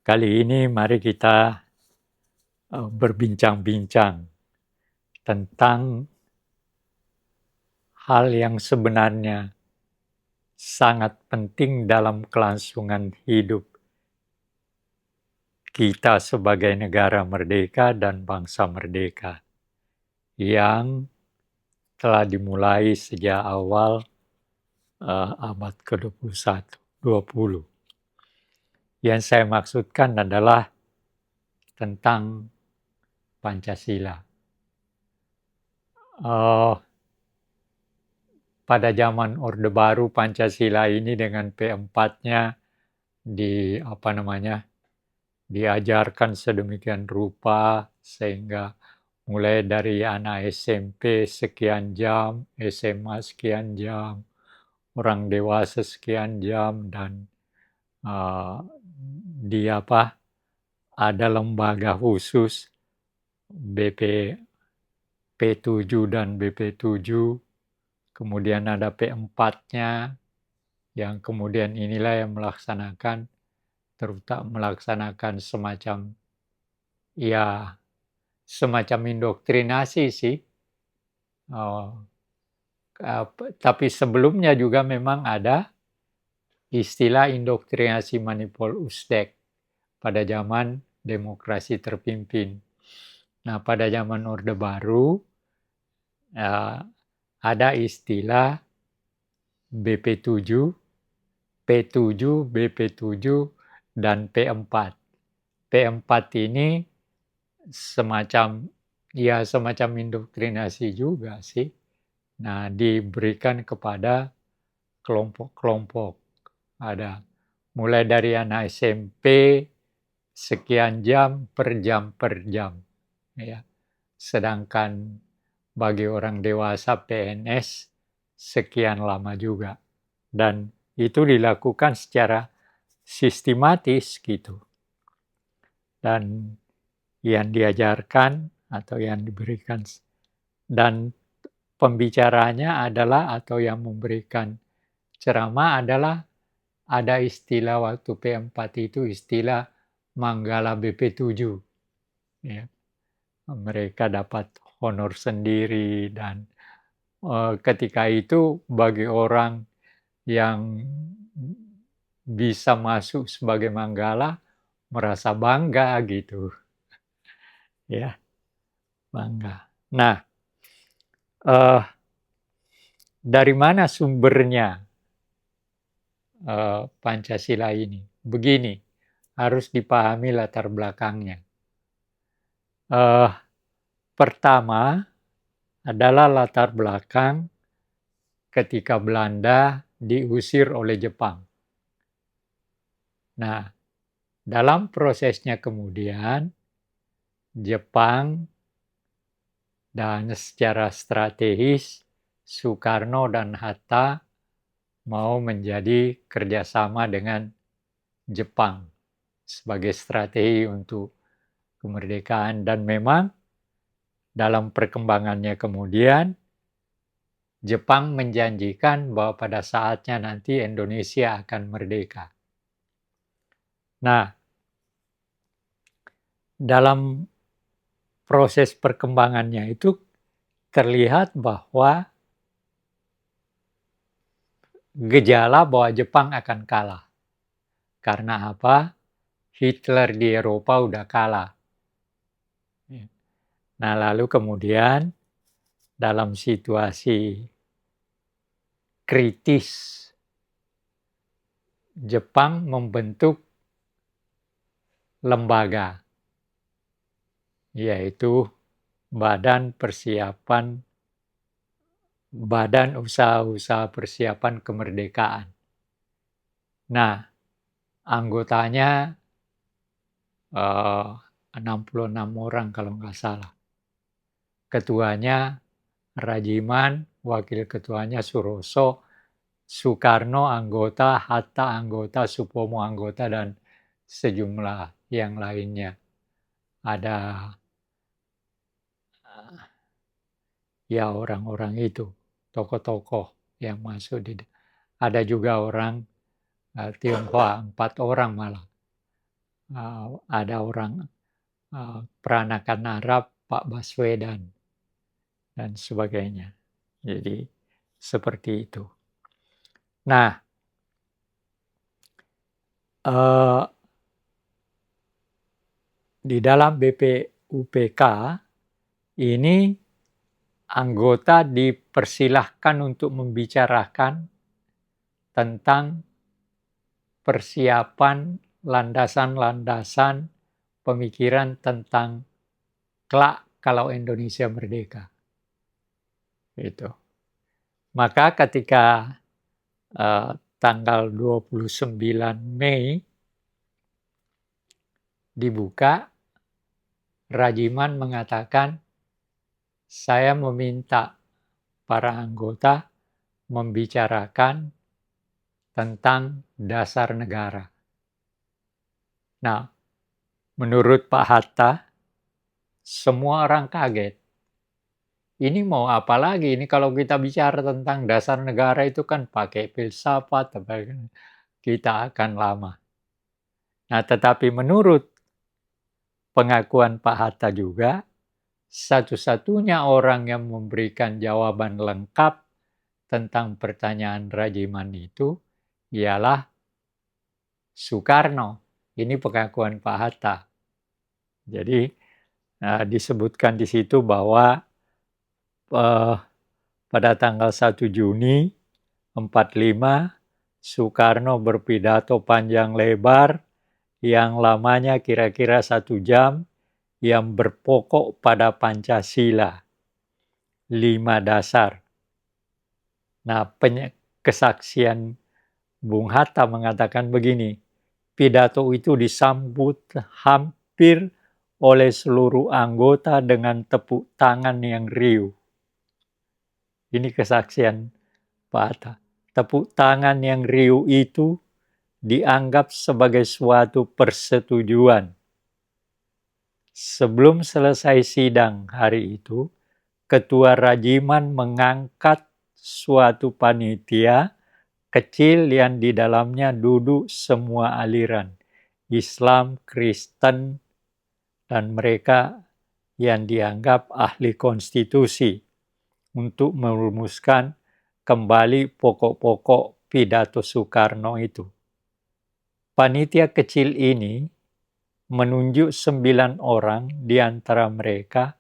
Kali ini mari kita berbincang-bincang tentang hal yang sebenarnya sangat penting dalam kelangsungan hidup kita sebagai negara merdeka dan bangsa merdeka yang telah dimulai sejak awal abad ke-21, 20. Yang saya maksudkan adalah tentang Pancasila. Pada zaman Orde Baru, Pancasila ini dengan P4-nya diajarkan sedemikian rupa sehingga mulai dari anak SMP sekian jam, SMA sekian jam, orang dewasa sekian jam, dan ada lembaga khusus BP P7 dan BP7, kemudian ada P4-nya yang kemudian inilah yang melaksanakan semacam indoktrinasi sih. Tapi sebelumnya juga memang ada istilah indoktrinasi Manipul Usdek pada zaman demokrasi terpimpin. Nah, pada zaman Orde Baru ada istilah BP7, P7, BP7, dan P4. P4 ini semacam indoktrinasi juga sih. Nah, diberikan kepada kelompok-kelompok. Ada mulai dari anak SMP sekian jam per jam. Ya. Sedangkan bagi orang dewasa PNS sekian lama juga. Dan itu dilakukan secara sistematis gitu. Dan yang diajarkan atau yang diberikan dan pembicaranya adalah atau yang memberikan ceramah adalah ada istilah waktu P4 itu istilah Manggala BP7. Ya. Mereka dapat honor sendiri dan ketika itu bagi orang yang bisa masuk sebagai Manggala merasa bangga gitu. Ya, bangga. Nah, dari mana sumbernya Pancasila ini? Begini, harus dipahami latar belakangnya. Pertama adalah latar belakang ketika Belanda diusir oleh Jepang. Nah, dalam prosesnya kemudian Jepang dan secara strategis Soekarno dan Hatta mau menjadi kerjasama dengan Jepang sebagai strategi untuk kemerdekaan. Dan memang dalam perkembangannya kemudian Jepang menjanjikan bahwa pada saatnya nanti Indonesia akan merdeka. Nah, dalam proses perkembangannya itu terlihat bahwa gejala bahwa Jepang akan kalah. Karena apa? Hitler di Eropa udah kalah. Nah, lalu kemudian dalam situasi kritis, Jepang membentuk lembaga, yaitu Badan Usaha-Usaha Persiapan Kemerdekaan. Nah, anggotanya 66 orang kalau nggak salah. Ketuanya Rajiman, wakil ketuanya Suroso, Soekarno anggota, Hatta anggota, Supomo anggota, dan sejumlah yang lainnya. Ada ya orang-orang itu, tokoh-tokoh yang masuk ada juga orang Tionghoa, 4 orang malah. ada orang peranakan Arab, Pak Baswedan, dan sebagainya. Jadi seperti itu. Nah, di dalam BPUPK ini anggota dipersilahkan untuk membicarakan tentang persiapan landasan-landasan pemikiran tentang kelak kalau Indonesia merdeka. Itu. Maka ketika tanggal 29 Mei dibuka, Rajiman mengatakan, saya meminta para anggota membicarakan tentang dasar negara. Nah, menurut Pak Hatta, semua orang kaget. Ini mau apa lagi? Ini kalau kita bicara tentang dasar negara itu kan pakai filsafat, kita akan lama. Nah, tetapi menurut pengakuan Pak Hatta juga, satu-satunya orang yang memberikan jawaban lengkap tentang pertanyaan Rajiman itu ialah Soekarno. Ini pengakuan Pak Hatta. Jadi disebutkan di situ bahwa pada tanggal 1 Juni 45 Soekarno berpidato panjang lebar yang lamanya kira-kira 1 jam yang berpokok pada Pancasila 5 dasar. Nah, kesaksian Bung Hatta mengatakan begini, pidato itu disambut hampir oleh seluruh anggota dengan tepuk tangan yang riuh. Ini kesaksian Pak Hatta. Tepuk tangan yang riuh itu dianggap sebagai suatu persetujuan. Sebelum selesai sidang hari itu, Ketua Rajiman mengangkat suatu panitia kecil yang di dalamnya duduk semua aliran, Islam, Kristen, dan mereka yang dianggap ahli konstitusi untuk merumuskan kembali pokok-pokok pidato Soekarno itu. Panitia kecil ini menunjuk 9 orang di antara mereka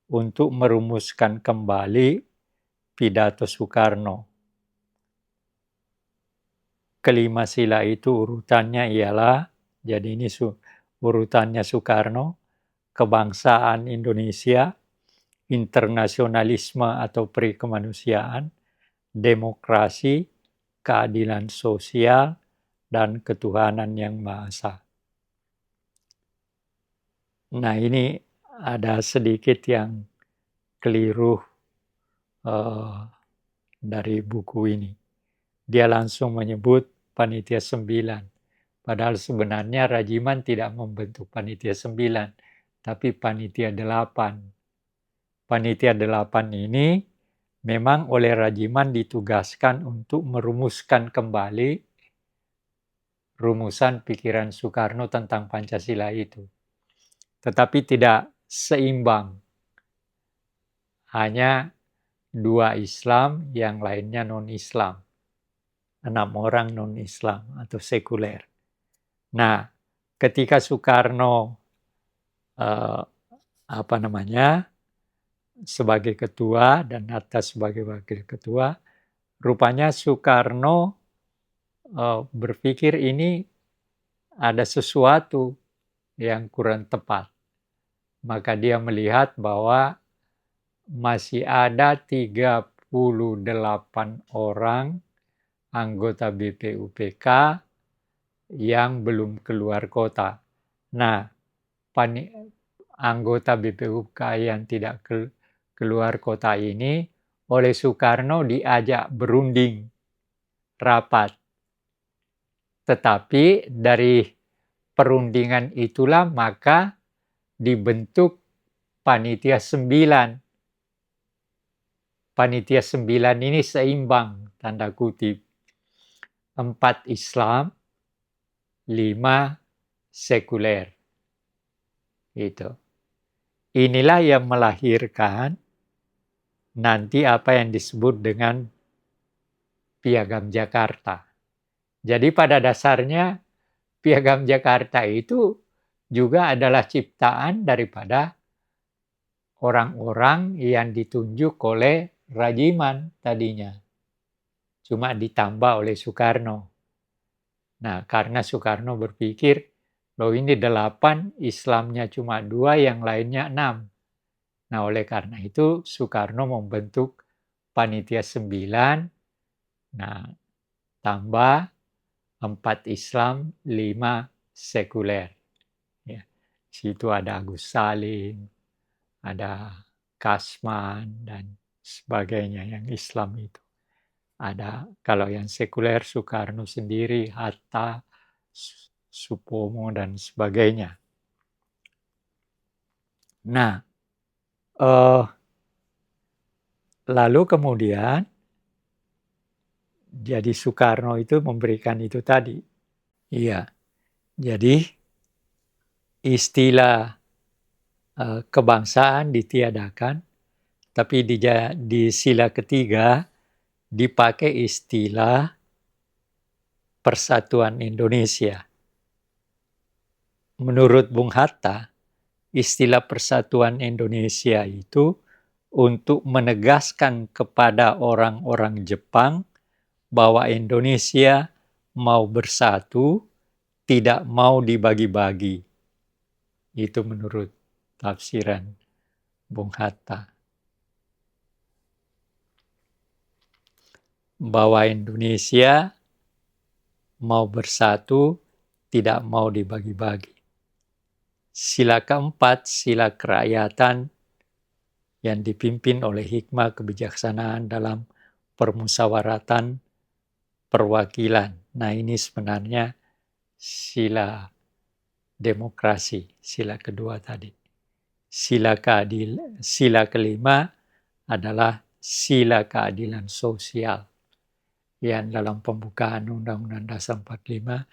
untuk merumuskan kembali pidato Soekarno. Kelima sila itu urutannya ialah, jadi ini urutannya Soekarno, kebangsaan Indonesia, internasionalisme atau perikemanusiaan, demokrasi, keadilan sosial, dan ketuhanan yang Maha Esa. Nah, ini ada sedikit yang keliru dari buku ini. Dia langsung menyebut panitia 9. Padahal sebenarnya Rajiman tidak membentuk panitia 9, tapi panitia 8. Panitia 8 ini memang oleh Rajiman ditugaskan untuk merumuskan kembali rumusan pikiran Soekarno tentang Pancasila itu. Tetapi tidak seimbang. Hanya 2 Islam, yang lainnya non-Islam. 6 orang non-Islam atau sekuler. Nah, ketika Soekarno sebagai ketua dan Hatta sebagai wakil ketua, rupanya Soekarno berpikir ini ada sesuatu yang kurang tepat. Maka dia melihat bahwa masih ada 38 orang anggota BPUPK yang belum keluar kota. Nah, anggota BPUPK yang tidak keluar kota ini oleh Soekarno diajak berunding rapat. Tetapi dari perundingan itulah maka dibentuk panitia 9. Panitia 9 ini seimbang, tanda kutip. 4 Islam, 5 sekuler. Itu. Inilah yang melahirkan nanti apa yang disebut dengan Piagam Jakarta. Jadi pada dasarnya Piagam Jakarta itu juga adalah ciptaan daripada orang-orang yang ditunjuk oleh Rajiman tadinya. Cuma ditambah oleh Soekarno. Nah, karena Soekarno berpikir, loh ini 8, Islamnya cuma 2, yang lainnya 6. Nah, oleh karena itu Soekarno membentuk Panitia 9, nah tambah 4 Islam, 5 sekuler. Ya. Situ ada Agus Salim, ada Kasman, dan sebagainya yang Islam itu. Ada, kalau yang sekuler Soekarno sendiri, Hatta, Supomo, dan sebagainya. Nah, lalu kemudian jadi Soekarno itu memberikan itu tadi. Iya, jadi istilah kebangsaan ditiadakan, tapi di sila ketiga dipakai istilah Persatuan Indonesia. Menurut Bung Hatta, istilah Persatuan Indonesia itu untuk menegaskan kepada orang-orang Jepang bahwa Indonesia mau bersatu, tidak mau dibagi-bagi. Itu menurut tafsiran Bung Hatta. Bahwa Indonesia mau bersatu, tidak mau dibagi-bagi. Sila keempat, sila kerakyatan yang dipimpin oleh hikmah kebijaksanaan dalam permusyawaratan perwakilan. Nah, ini sebenarnya sila demokrasi, sila kedua tadi. Sila kelima adalah sila keadilan sosial yang dalam pembukaan Undang-Undang Dasar 45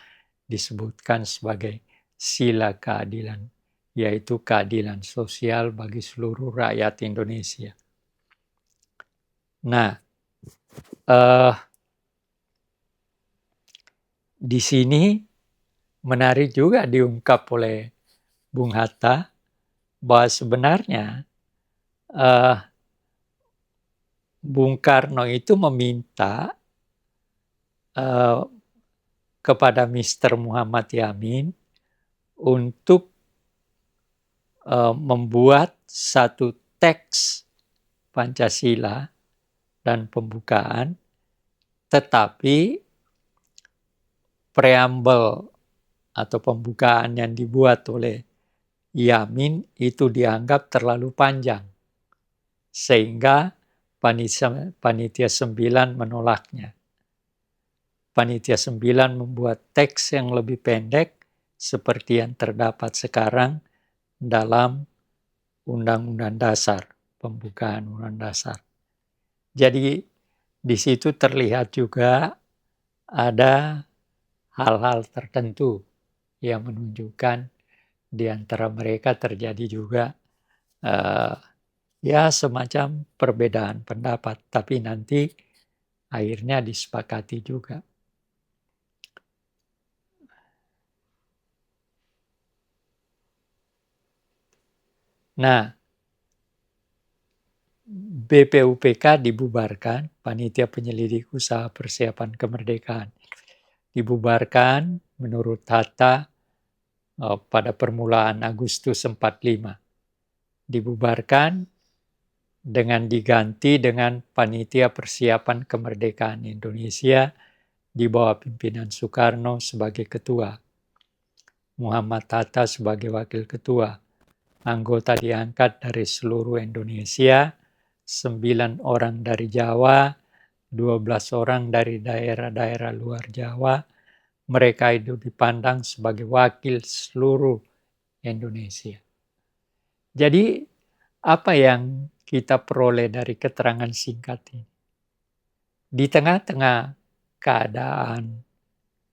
disebutkan sebagai sila keadilan, yaitu keadilan sosial bagi seluruh rakyat Indonesia. Nah, di sini menarik juga diungkap oleh Bung Hatta bahwa sebenarnya Bung Karno itu meminta kepada Mr. Muhammad Yamin untuk membuat satu teks Pancasila dan pembukaan, tetapi preambel atau pembukaan yang dibuat oleh Yamin itu dianggap terlalu panjang, sehingga Panitia 9 menolaknya. Panitia 9 membuat teks yang lebih pendek seperti yang terdapat sekarang dalam Undang-Undang Dasar, pembukaan Undang Dasar. Jadi di situ terlihat juga ada hal-hal tertentu yang menunjukkan di antara mereka terjadi juga ya semacam perbedaan pendapat, tapi nanti akhirnya disepakati juga. Nah, BPUPK dibubarkan, Panitia Penyelidik Usaha Persiapan Kemerdekaan. Dibubarkan menurut Hatta pada permulaan Agustus 45. Dibubarkan dengan diganti dengan Panitia Persiapan Kemerdekaan Indonesia di bawah pimpinan Soekarno sebagai ketua. Muhammad Hatta sebagai wakil ketua. Anggota diangkat dari seluruh Indonesia, 9 orang dari Jawa, 12 orang dari daerah-daerah luar Jawa. Mereka itu dipandang sebagai wakil seluruh Indonesia. Jadi apa yang kita peroleh dari keterangan singkat ini? Di tengah-tengah keadaan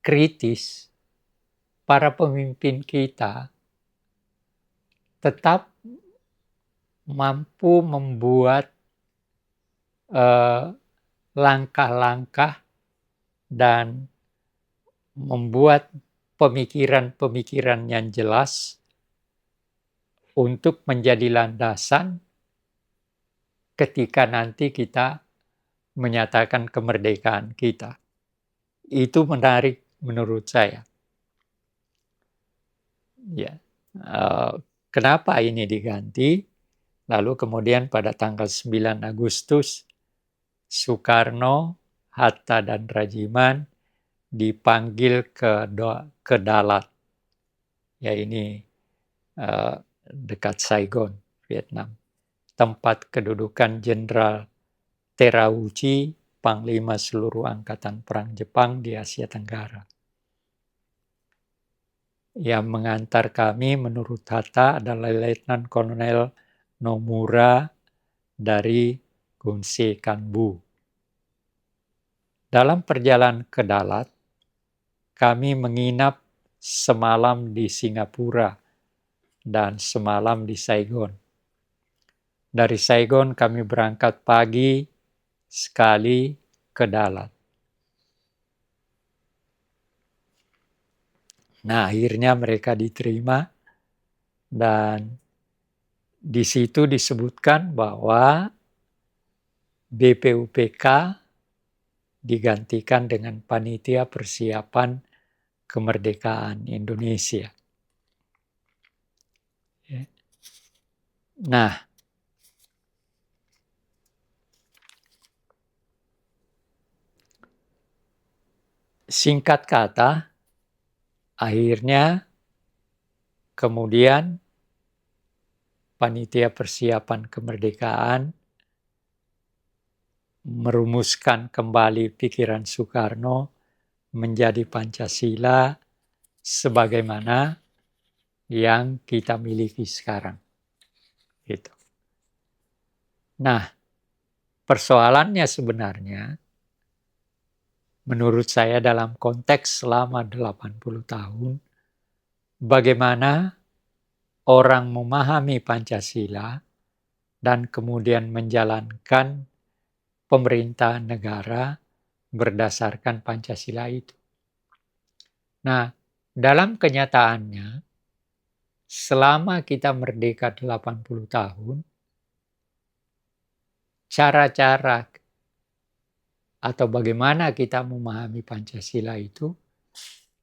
kritis, para pemimpin kita tetap mampu membuat langkah-langkah dan membuat pemikiran-pemikiran yang jelas untuk menjadi landasan ketika nanti kita menyatakan kemerdekaan kita. Itu menarik menurut saya. Ya, kenapa ini diganti? Lalu kemudian pada tanggal 9 Agustus, Soekarno, Hatta, dan Rajiman dipanggil ke Dalat. Ya, ini dekat Saigon, Vietnam. Tempat kedudukan Jenderal Terauchi, Panglima seluruh Angkatan Perang Jepang di Asia Tenggara. Yang mengantar kami menurut Hatta adalah Letnan Kolonel Nomura dari Gunsei Kanbu. Dalam perjalanan ke Dalat, kami menginap semalam di Singapura dan semalam di Saigon. Dari Saigon kami berangkat pagi sekali ke Dalat. Nah, akhirnya mereka diterima dan di situ disebutkan bahwa BPUPK digantikan dengan Panitia Persiapan Kemerdekaan Indonesia. Nah, singkat kata, akhirnya kemudian Panitia Persiapan Kemerdekaan merumuskan kembali pikiran Soekarno menjadi Pancasila sebagaimana yang kita miliki sekarang. Gitu. Nah, persoalannya sebenarnya menurut saya dalam konteks selama 80 tahun, bagaimana orang memahami Pancasila dan kemudian menjalankan pemerintahan negara berdasarkan Pancasila itu. Nah, dalam kenyataannya, selama kita merdeka 80 tahun, cara-cara atau bagaimana kita memahami Pancasila itu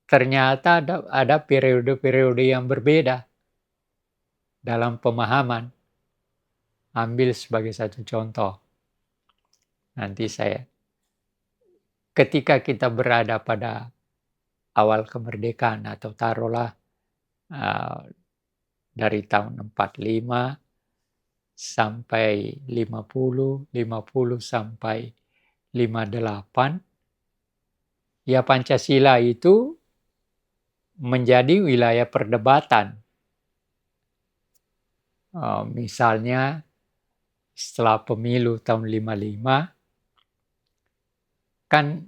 ternyata ada periode-periode yang berbeda dalam pemahaman. Ambil sebagai satu contoh. Nanti ketika kita berada pada awal kemerdekaan atau taruhlah dari tahun 45 sampai 50 sampai 58, ya Pancasila itu menjadi wilayah perdebatan. Misalnya setelah pemilu tahun 55, kan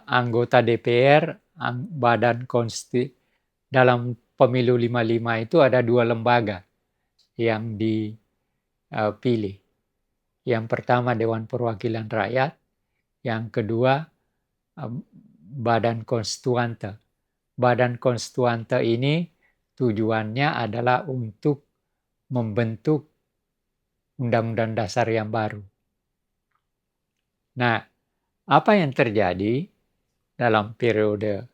anggota DPR, Badan Konstitusi, dalam pemilu 55 itu ada 2 lembaga yang dipilih. Yang pertama Dewan Perwakilan Rakyat, yang kedua Badan Konstituante. Badan Konstituante ini tujuannya adalah untuk membentuk Undang-Undang Dasar yang baru. Nah, apa yang terjadi dalam periode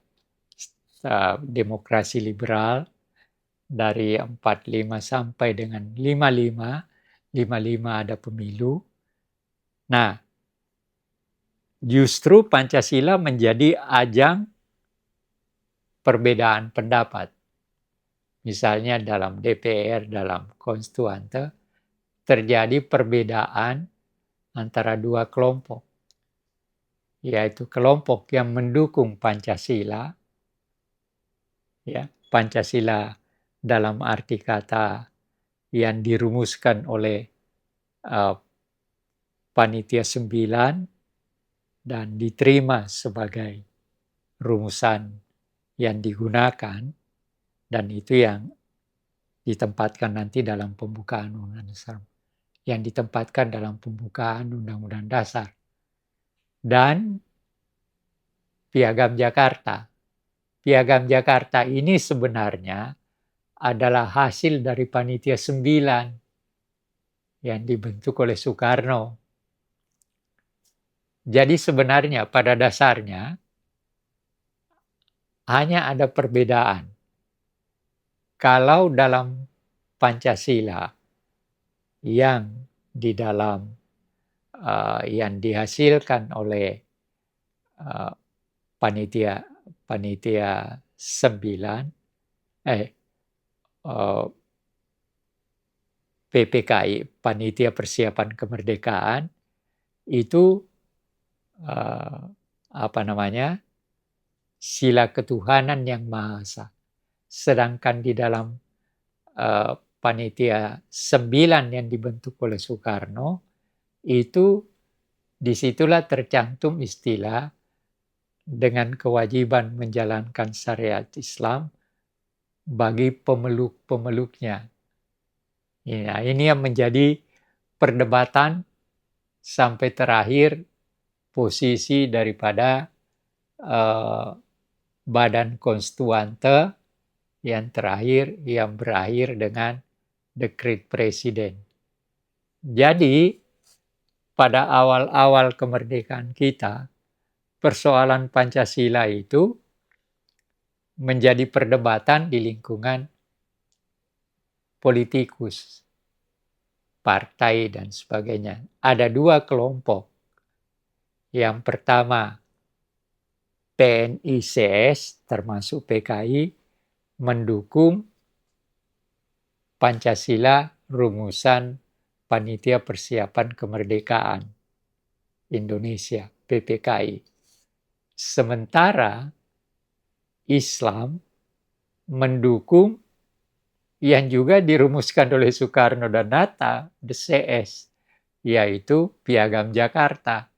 demokrasi liberal dari 45 sampai dengan 55 ada pemilu. Nah, justru Pancasila menjadi ajang perbedaan pendapat. Misalnya dalam DPR, dalam Konstituante, terjadi perbedaan antara 2 kelompok, yaitu kelompok yang mendukung Pancasila, ya, Pancasila dalam arti kata yang dirumuskan oleh Panitia 9 dan diterima sebagai rumusan yang digunakan, dan itu yang ditempatkan nanti dalam pembukaan Undang-Undang Dasar, yang ditempatkan dalam pembukaan Undang-Undang Dasar. Dan Piagam Jakarta. Piagam Jakarta ini sebenarnya adalah hasil dari Panitia 9 yang dibentuk oleh Soekarno. Jadi sebenarnya pada dasarnya hanya ada perbedaan. Kalau dalam Pancasila yang di dalam yang dihasilkan oleh panitia 9 PPKI, Panitia Persiapan Kemerdekaan, itu sila ketuhanan yang Maha Esa. Sedangkan di dalam Panitia 9 yang dibentuk oleh Soekarno, itu disitulah tercantum istilah dengan kewajiban menjalankan syariat Islam bagi pemeluk-pemeluknya. Nah, ini yang menjadi perdebatan sampai terakhir posisi daripada Badan Konstituante yang terakhir yang berakhir dengan dekret presiden. Jadi pada awal-awal kemerdekaan kita, persoalan Pancasila itu menjadi perdebatan di lingkungan politikus, partai, dan sebagainya. Ada 2 kelompok. Yang pertama, PNICS, termasuk PKI, mendukung Pancasila rumusan Panitia Persiapan Kemerdekaan Indonesia, PPKI. Sementara Islam mendukung yang juga dirumuskan oleh Soekarno dan Hatta, CS, yaitu Piagam Jakarta.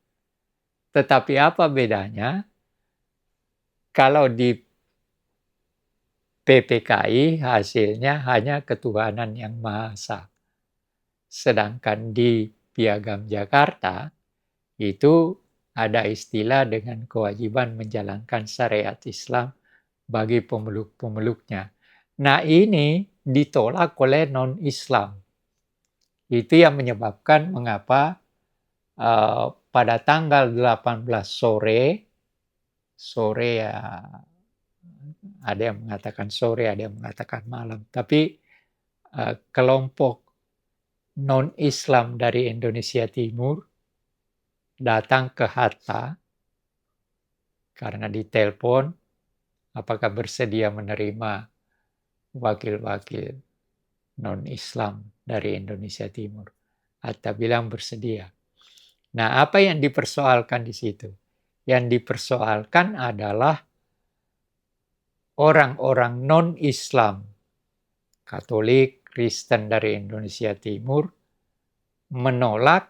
Tetapi apa bedanya? Kalau di PPKI hasilnya hanya ketuhanan yang Maha Esa. Sedangkan di Piagam Jakarta itu ada istilah dengan kewajiban menjalankan syariat Islam bagi pemeluk-pemeluknya. Nah, ini ditolak oleh non-Islam. Itu yang menyebabkan mengapa pada tanggal 18 sore ya, ada yang mengatakan sore, ada yang mengatakan malam. Tapi kelompok non-Islam dari Indonesia Timur datang ke Hatta karena ditelepon apakah bersedia menerima wakil-wakil non-Islam dari Indonesia Timur. Hatta bilang bersedia. Nah, apa yang dipersoalkan di situ? Yang dipersoalkan adalah orang-orang non-Islam, Katolik, Kristen dari Indonesia Timur, menolak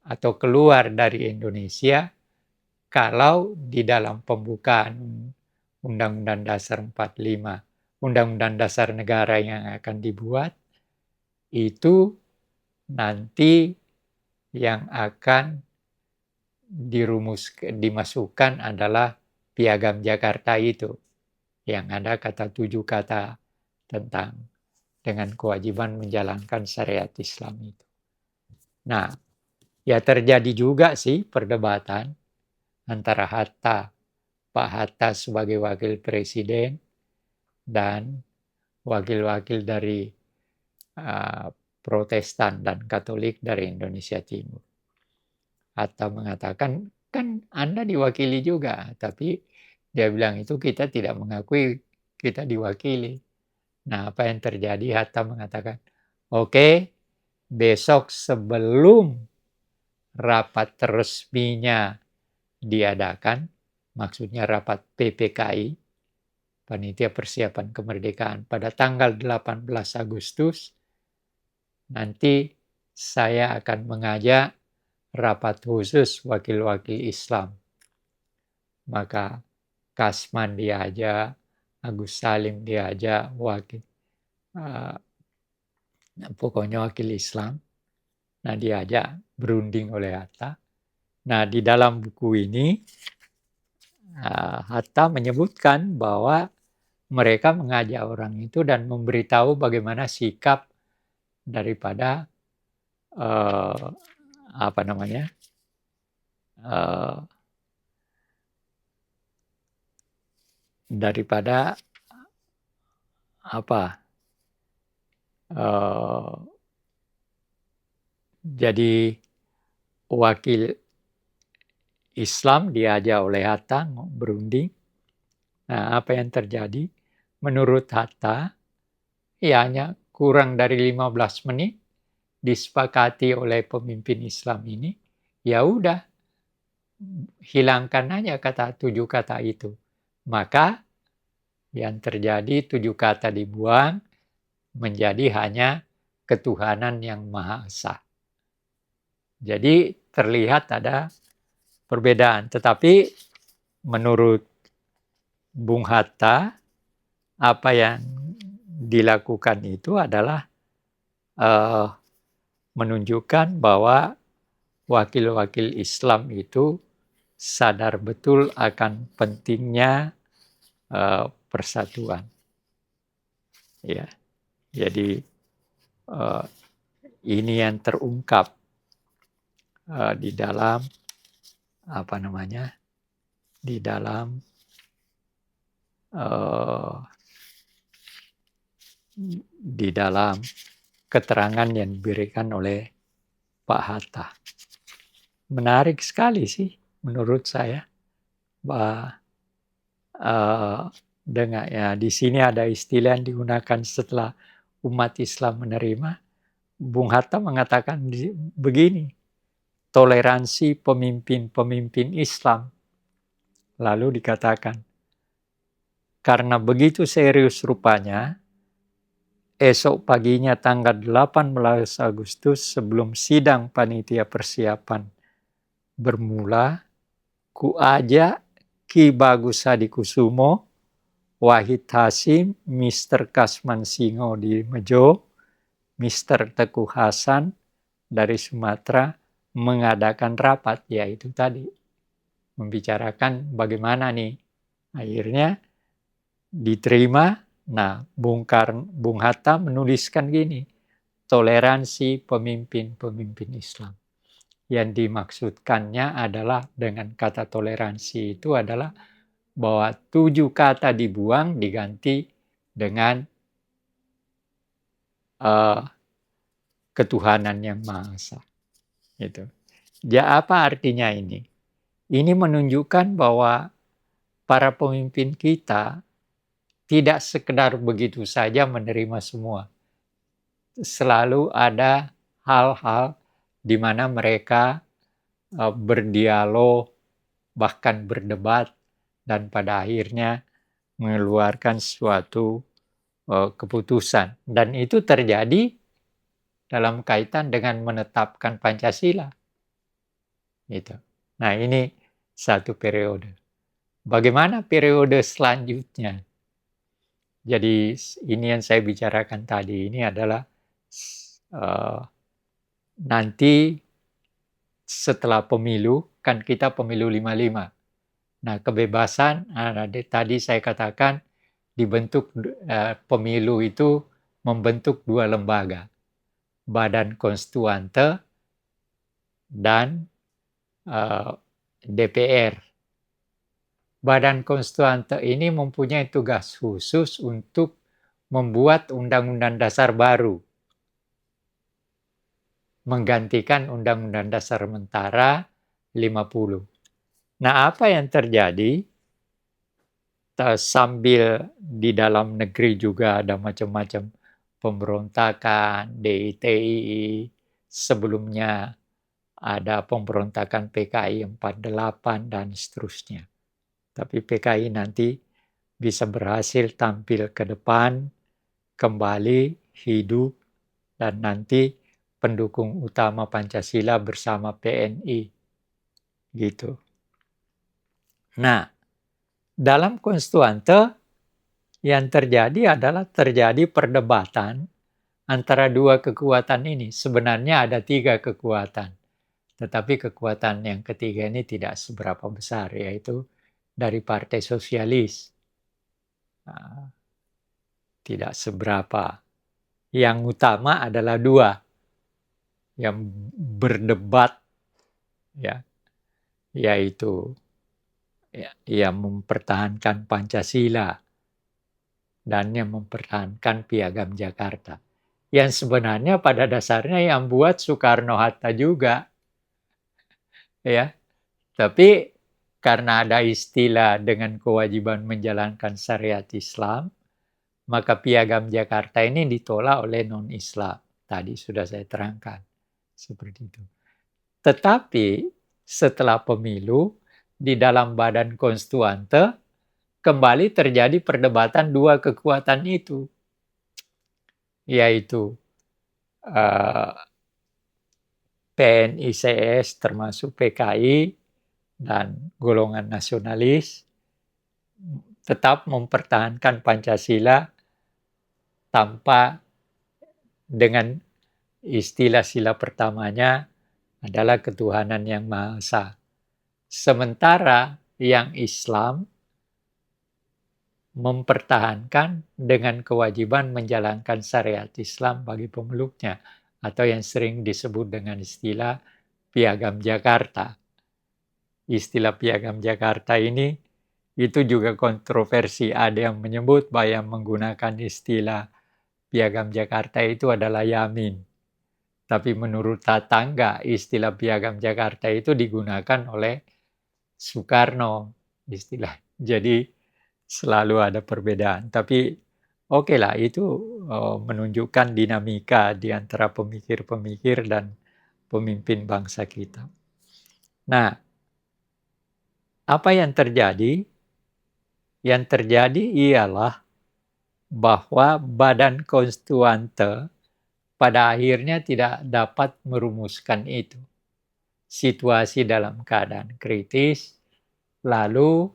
atau keluar dari Indonesia kalau di dalam pembukaan Undang-Undang Dasar 45, Undang-Undang Dasar Negara yang akan dibuat, itu nanti yang akan dimasukkan adalah Piagam Jakarta itu, yang ada 7 kata tentang dengan kewajiban menjalankan syariat Islam itu. Nah, ya terjadi juga sih perdebatan antara Pak Hatta sebagai wakil presiden dan wakil-wakil dari Protestan dan Katolik dari Indonesia Timur. Hatta mengatakan, kan Anda diwakili juga, tapi dia bilang itu kita tidak mengakui kita diwakili. Nah, apa yang terjadi? Hatta mengatakan, oke, besok sebelum rapat resminya diadakan, maksudnya rapat PPKI, Panitia Persiapan Kemerdekaan, pada tanggal 18 Agustus, nanti saya akan mengajak rapat khusus wakil-wakil Islam. Maka Kasman diajak, Agus Salim diajak, pokoknya wakil Islam. Nah, diajak berunding oleh Hatta. Nah, di dalam buku ini Hatta menyebutkan bahwa mereka mengajak orang itu dan memberitahu bagaimana sikap daripada daripada jadi wakil Islam diajak oleh Hatta berunding. Nah, apa yang terjadi? Menurut Hatta, hanya kurang dari 15 menit disepakati oleh pemimpin Islam ini, ya udah, hilangkan aja 7 kata itu. Maka yang terjadi 7 kata dibuang, menjadi hanya ketuhanan yang Maha Esa. Jadi terlihat ada perbedaan. Tetapi menurut Bung Hatta, apa yang dilakukan itu adalah menunjukkan bahwa wakil-wakil Islam itu sadar betul akan pentingnya persatuan. Ya, jadi ini yang terungkap di dalam di dalam keterangan yang diberikan oleh Pak Hatta. Menarik sekali sih menurut saya. Di sini ada istilah yang digunakan setelah umat Islam menerima. Bung Hatta mengatakan begini, toleransi pemimpin-pemimpin Islam. Lalu dikatakan, karena begitu serius rupanya, esok paginya tanggal 18 Agustus sebelum sidang panitia persiapan bermula, kuajak Ki Bagus Hadikusumo, Wahid Hasim, Mr. Kasman Singo di Mejo, Mr. Teguh Hasan dari Sumatera mengadakan rapat, yaitu tadi membicarakan bagaimana nih. Akhirnya diterima. Nah, Bung Hatta menuliskan gini, toleransi pemimpin-pemimpin Islam. Yang dimaksudkannya adalah dengan kata toleransi itu adalah bahwa 7 kata dibuang diganti dengan ketuhanan yang Maha Esa. Gitu. Ya, apa artinya ini? Ini menunjukkan bahwa para pemimpin kita tidak sekedar begitu saja menerima semua. Selalu ada hal-hal di mana mereka berdialog, bahkan berdebat, dan pada akhirnya mengeluarkan suatu keputusan. Dan itu terjadi dalam kaitan dengan menetapkan Pancasila. Gitu. Nah, ini satu periode. Bagaimana periode selanjutnya? Jadi ini yang saya bicarakan tadi, ini adalah nanti setelah pemilu, kan kita pemilu 55. Nah, kebebasan, tadi saya katakan dibentuk pemilu itu membentuk 2 lembaga. Badan Konstituante dan DPR. Badan Konstituante ini mempunyai tugas khusus untuk membuat Undang-Undang Dasar baru, menggantikan Undang-Undang Dasar sementara 50. Nah, apa yang terjadi? Sambil di dalam negeri juga ada macam-macam pemberontakan, DITI, sebelumnya ada pemberontakan PKI 48 dan seterusnya. Tapi PKI nanti bisa berhasil tampil ke depan, kembali hidup, dan nanti pendukung utama Pancasila bersama PNI. Gitu. Nah, dalam konstituante yang terjadi adalah terjadi perdebatan antara dua kekuatan ini. Sebenarnya ada 3 kekuatan, tetapi kekuatan yang ketiga ini tidak seberapa besar, yaitu dari Partai Sosialis. Nah, tidak seberapa. Yang utama adalah 2 yang berdebat, ya, yaitu yang mempertahankan Pancasila dan yang mempertahankan Piagam Jakarta. Yang sebenarnya pada dasarnya yang buat Soekarno-Hatta juga, ya. Tapi karena ada istilah dengan kewajiban menjalankan syariat Islam, maka Piagam Jakarta ini ditolak oleh non-Islam. Tadi sudah saya terangkan. Seperti itu. Tetapi setelah pemilu, di dalam badan konstituante, kembali terjadi perdebatan 2 kekuatan itu. Yaitu PNI-CS termasuk PKI dan golongan nasionalis tetap mempertahankan Pancasila tanpa dengan istilah sila pertamanya adalah ketuhanan yang Maha Esa. Sementara yang Islam mempertahankan dengan kewajiban menjalankan syariat Islam bagi pemeluknya, atau yang sering disebut dengan istilah Piagam Jakarta. Istilah Piagam Jakarta ini itu juga kontroversi. Ada yang menyebut bahwa yang menggunakan istilah Piagam Jakarta itu adalah Yamin. Tapi menurut Tatangga, istilah Piagam Jakarta itu digunakan oleh Soekarno. Jadi selalu ada perbedaan. Tapi oke lah, itu menunjukkan dinamika di antara pemikir-pemikir dan pemimpin bangsa kita. Nah, apa yang terjadi? Yang terjadi ialah bahwa badan konstituante pada akhirnya tidak dapat merumuskan itu. Situasi dalam keadaan kritis, lalu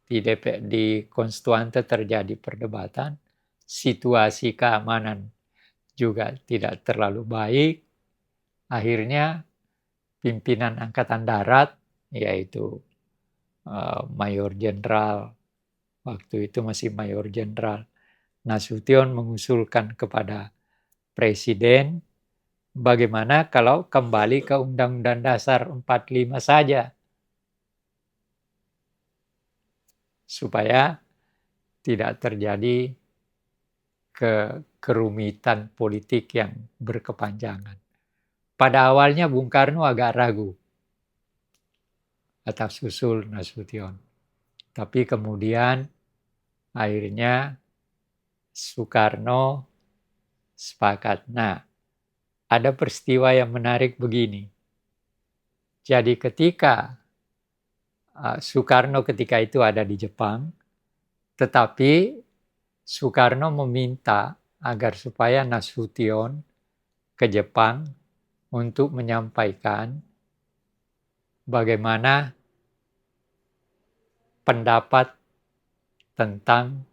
di konstituante terjadi perdebatan, situasi keamanan juga tidak terlalu baik, akhirnya pimpinan Angkatan Darat, yaitu Mayor Jenderal, waktu itu masih Mayor Jenderal Nasution, mengusulkan kepada Presiden, bagaimana kalau kembali ke Undang-Undang Dasar 45 saja, supaya tidak terjadi kerumitan politik yang berkepanjangan. Pada awalnya Bung Karno agak ragu atas usul Nasution. Tapi kemudian akhirnya Soekarno sepakat. Nah, ada peristiwa yang menarik begini. Jadi ketika Soekarno ketika itu ada di Jepang, tetapi Soekarno meminta agar supaya Nasution ke Jepang untuk menyampaikan bagaimana pendapat tentang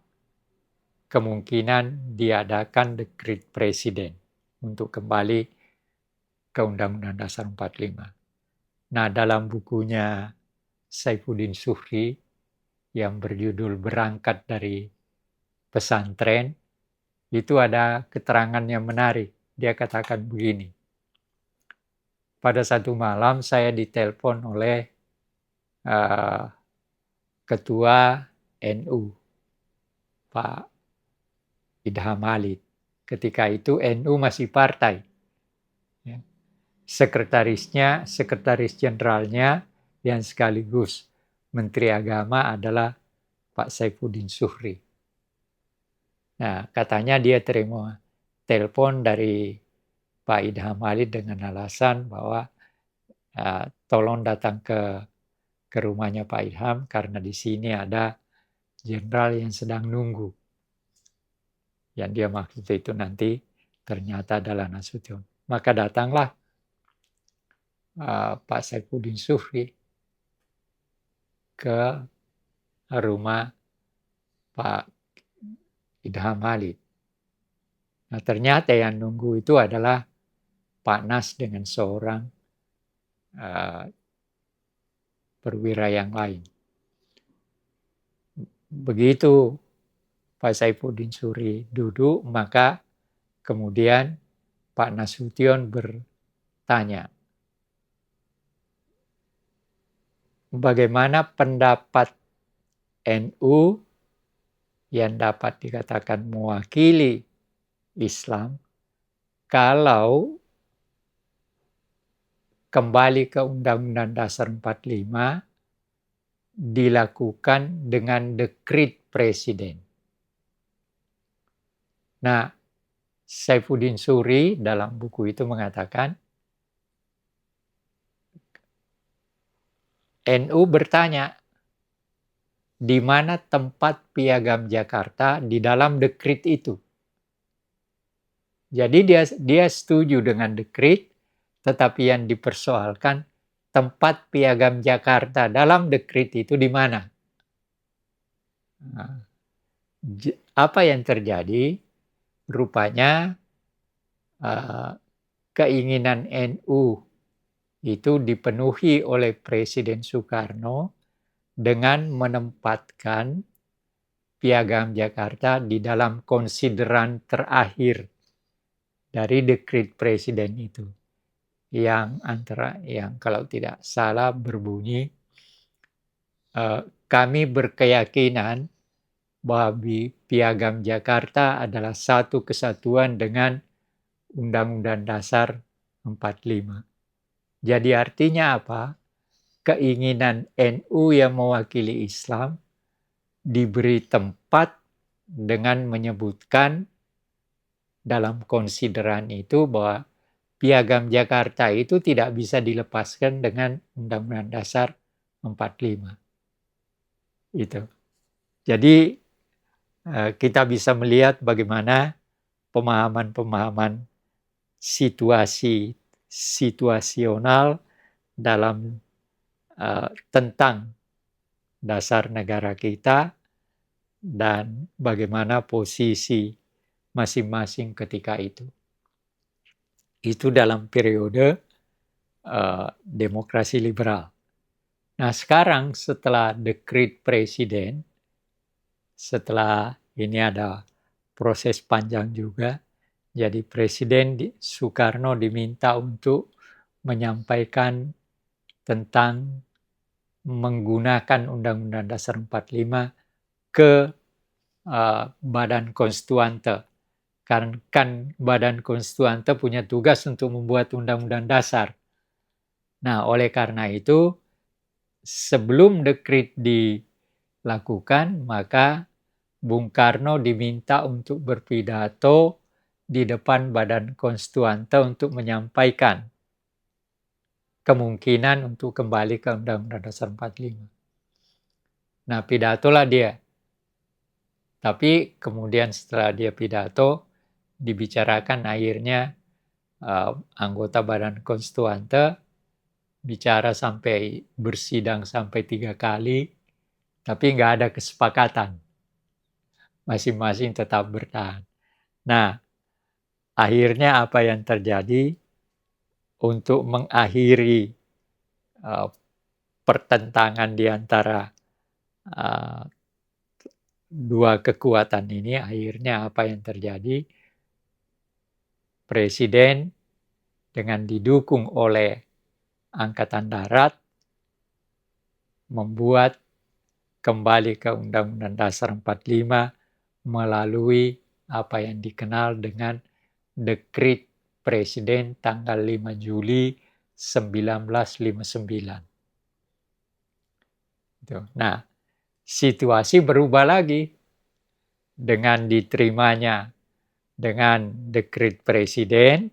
kemungkinan diadakan dekret presiden untuk kembali ke Undang-Undang Dasar 45. Nah, dalam bukunya Saifuddin Zuhri yang berjudul Berangkat dari Pesantren, itu ada keterangan yang menarik. Dia katakan begini, pada satu malam saya ditelepon oleh Ketua NU, Pak Idham Halid. Ketika itu NU masih partai. Sekretaris jenderalnya yang sekaligus Menteri Agama adalah Pak Saifuddin Zuhri. Nah, katanya dia terima telepon dari Pak Idham Halid dengan alasan bahwa tolong datang ke rumahnya Pak Idham karena di sini ada jenderal yang sedang nunggu. Yang dia maksud itu nanti ternyata adalah Nasution. Maka datanglah Pak Saifuddin Zuhri. ke rumah Pak Idham Halid. Nah, ternyata yang nunggu itu adalah Pak Nas dengan seorang perwira yang lain. Begitu Pak Saifuddin Suri duduk, maka kemudian Pak Nasution bertanya, bagaimana pendapat NU yang dapat dikatakan mewakili Islam kalau kembali ke Undang-Undang Dasar 45 dilakukan dengan dekret presiden. Nah, Saifuddin Suri dalam buku itu mengatakan, NU bertanya, di mana tempat Piagam Jakarta di dalam dekret itu? Jadi dia setuju dengan dekret, tetapi yang dipersoalkan tempat Piagam Jakarta dalam dekret itu di mana? Nah, apa yang terjadi? Rupanya keinginan NU itu dipenuhi oleh Presiden Soekarno dengan menempatkan Piagam Jakarta di dalam konsideran terakhir dari dekret presiden itu. Yang kalau tidak salah berbunyi, kami berkeyakinan bahwa Piagam Jakarta adalah satu kesatuan dengan Undang-Undang Dasar 45. Jadi artinya apa? Keinginan NU yang mewakili Islam diberi tempat dengan menyebutkan dalam konsideran itu bahwa Piagam Jakarta itu tidak bisa dilepaskan dengan Undang-Undang Dasar 45. Itu. Jadi kita bisa melihat bagaimana pemahaman-pemahaman situasional dalam tentang dasar negara kita dan bagaimana posisi masing-masing ketika itu. Itu dalam periode demokrasi liberal. Nah, sekarang setelah dekret presiden, setelah ini ada proses panjang juga, jadi Presiden Soekarno diminta untuk menyampaikan tentang menggunakan Undang-Undang Dasar 45 ke Badan Konstituante. Karena kan Badan Konstituante punya tugas untuk membuat Undang-Undang Dasar. Nah, oleh karena itu, sebelum dekret dilakukan, maka Bung Karno diminta untuk berpidato di depan Badan Konstituante untuk menyampaikan kemungkinan untuk kembali ke Undang-Undang Dasar 45. Nah, pidatolah dia. Tapi kemudian setelah dia pidato, dibicarakan akhirnya anggota Badan Konstituante bicara sampai bersidang sampai 3 kali, tapi nggak ada kesepakatan. Masing-masing tetap bertahan. Nah, akhirnya apa yang terjadi? Untuk mengakhiri pertentangan di antara dua kekuatan ini, akhirnya apa yang terjadi? Presiden dengan didukung oleh Angkatan Darat membuat kembali ke Undang-Undang Dasar 45 melalui apa yang dikenal dengan Dekret Presiden tanggal 5 Juli 1959. Nah, situasi berubah lagi dengan diterimanya dengan Dekret Presiden.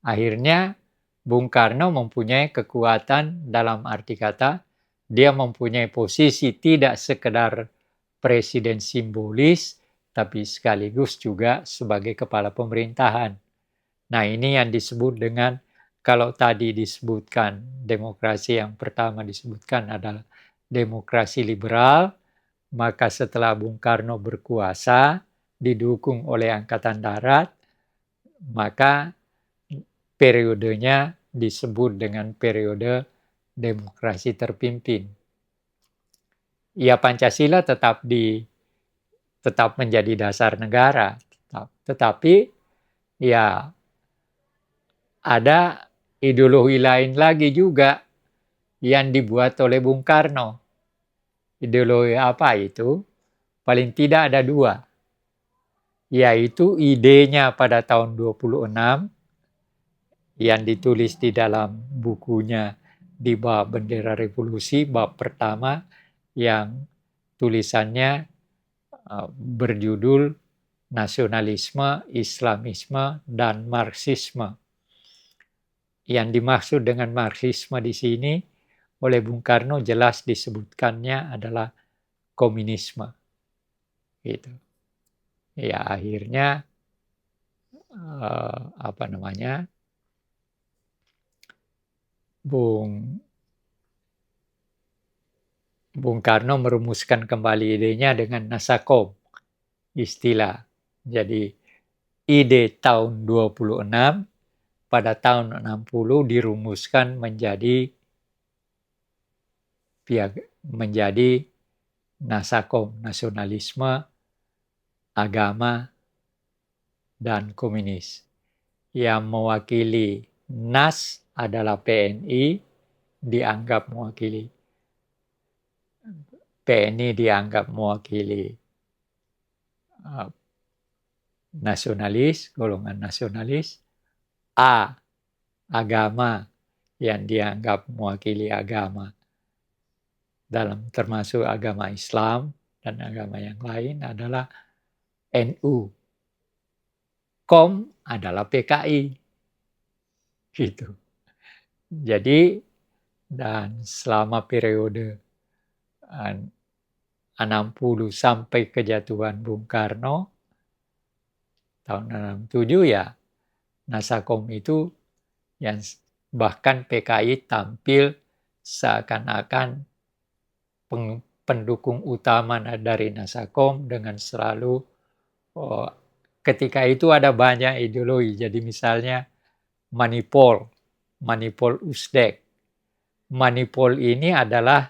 Akhirnya Bung Karno mempunyai kekuatan, dalam arti kata dia mempunyai posisi tidak sekedar presiden simbolis, tapi sekaligus juga sebagai kepala pemerintahan. Nah, ini yang disebut dengan, kalau tadi disebutkan demokrasi yang pertama disebutkan adalah demokrasi liberal, maka setelah Bung Karno berkuasa, didukung oleh Angkatan Darat, maka periodenya disebut dengan periode demokrasi terpimpin. Ya, Pancasila tetap menjadi dasar negara, tetapi ya ada ideologi lain lagi juga yang dibuat oleh Bung Karno. Ideologi apa itu? Paling tidak ada dua, yaitu idenya pada tahun 26 yang ditulis di dalam bukunya di bab Bendera Revolusi, bab pertama yang tulisannya berjudul Nasionalisme, Islamisme, dan Marxisme. Yang dimaksud dengan Marxisme di sini oleh Bung Karno jelas disebutkannya adalah komunisme. Gitu. Ya, akhirnya Bung Karno merumuskan kembali idenya dengan Nasakom, istilah. Jadi ide tahun 26 pada tahun 60 dirumuskan menjadi Nasakom, nasionalisme, agama, dan komunis. Yang mewakili NAS adalah PNI, dianggap mewakili nasionalis, golongan nasionalis. A, agama, yang dianggap mewakili agama, termasuk agama Islam dan agama yang lain adalah NU. Kom adalah PKI. Gitu. Jadi, dan selama periode 60 sampai kejatuhan Bung Karno, tahun 67 ya, Nasakom itu yang bahkan PKI tampil seakan-akan pendukung utama dari Nasakom dengan selalu ketika itu ada banyak ideologi. Jadi misalnya Manipol Usdek. Manipol ini adalah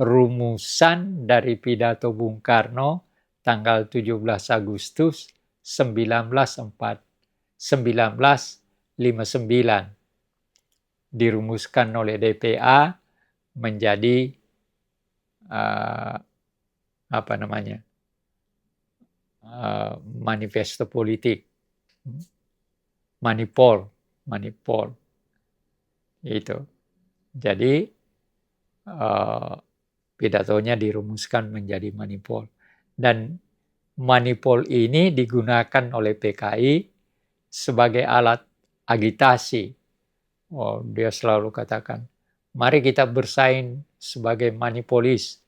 rumusan dari pidato Bung Karno tanggal 17 Agustus 1959. Dirumuskan oleh DPA menjadi manifesto politik. Manipol itu. Jadi pidatonya dirumuskan menjadi Manipol. Dan Manipol ini digunakan oleh PKI sebagai alat agitasi. Dia selalu katakan, mari kita bersaing sebagai manipolis.